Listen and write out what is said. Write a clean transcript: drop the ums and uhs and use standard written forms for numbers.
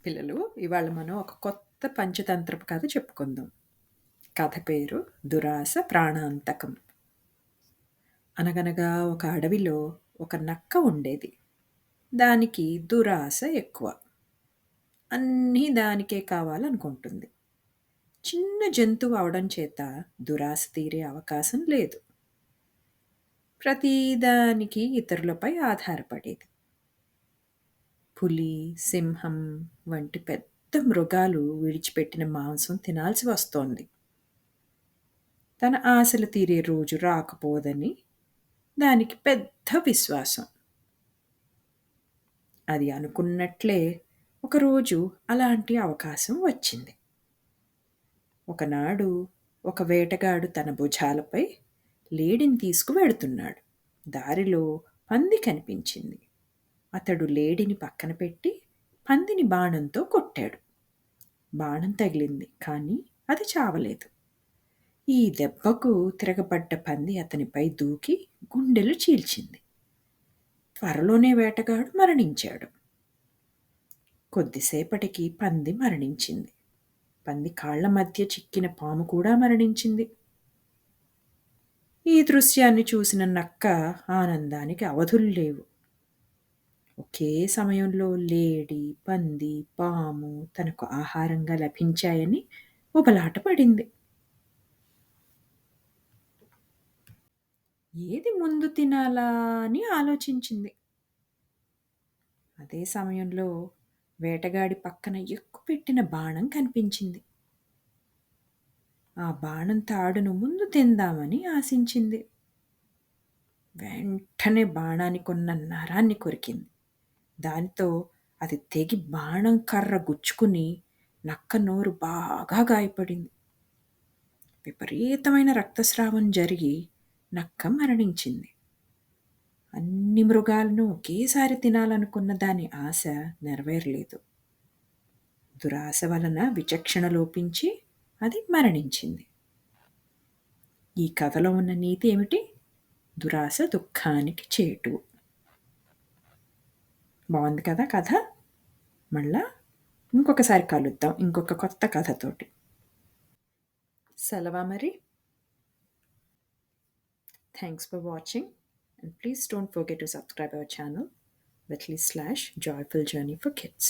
పిల్లలు, ఇవాళ మనం ఒక కొత్త పంచతంత్రపు కథ చెప్పుకుందాం. కథ పేరు 'దురాశ ప్రాణాంతకం'. అనగనగా ఒక అడవిలో ఒక నక్క ఉండేది. దానికి దురాశ ఎక్కువ. అన్నీ దానికే కావాలనుకుంటుంది. చిన్న జంతువు అవడం చేత దురాశ తీరే అవకాశం లేదు. ప్రతిదానికి ఇతరులపై ఆధారపడేది. పులి, సింహం వంటి పెద్ద మృగాలు విడిచిపెట్టిన మాంసం తినాల్సి వస్తోంది. తన ఆశలు తీరే రోజు రాకపోదని దానికి పెద్ద విశ్వాసం. అది అనుకున్నట్లే ఒకరోజు అలాంటి అవకాశం వచ్చింది. ఒకనాడు ఒక వేటగాడు తన భుజాలపై లేడిని తీసుకువెడుతున్నాడు. దారిలో పంది కనిపించింది. అతడు లేడిని పక్కన పెట్టి పందిని బాణంతో కొట్టాడు. బాణం తగిలింది, కానీ అది చావలేదు. ఈ దెబ్బకు తిరగబడ్డ పంది అతనిపై దూకి గుండెలు చీల్చింది. త్వరలోనే వేటగాడు మరణించాడు. కొద్దిసేపటికి పంది మరణించింది. పంది కాళ్ల మధ్య చిక్కిన పాము కూడా మరణించింది. ఈ దృశ్యాన్ని చూసిన నక్క ఆనందానికి అవధులు లేవు. ఒకే సమయంలో లేడి, పంది, పాము తనకు ఆహారంగా లభించాయని ఉబలాట పడింది. ఏది ముందు తినాలా అని ఆలోచించింది. అదే సమయంలో వేటగాడి పక్కన ఎక్కుపెట్టిన బాణం కనిపించింది. ఆ బాణం తాడును ముందు తిందామని ఆశించింది. వెంటనే బాణానికున్న నరాన్ని కొరికింది. దానితో అది తెగి బాణం కర్ర గుచ్చుకుని నక్క నోరు బాగా గాయపడింది. విపరీతమైన రక్తస్రావం జరిగి నక్క మరణించింది. అన్ని మృగాలను ఒకేసారి తినాలనుకున్న దాని ఆశ నెరవేరలేదు. దురాశ వలన విచక్షణ లోపించి అది మరణించింది. ఈ కథలో ఉన్న నీతి ఏమిటి? దురాశ దుఃఖానికి చేటు. బాగుంది కదా కథ? మళ్ళా ఇంకొకసారి కలుద్దాం ఇంకొక కొత్త కథతోటి. సెలవా మరి. Thanks for watching, and please don't forget to subscribe our channel /joyful journey for kids.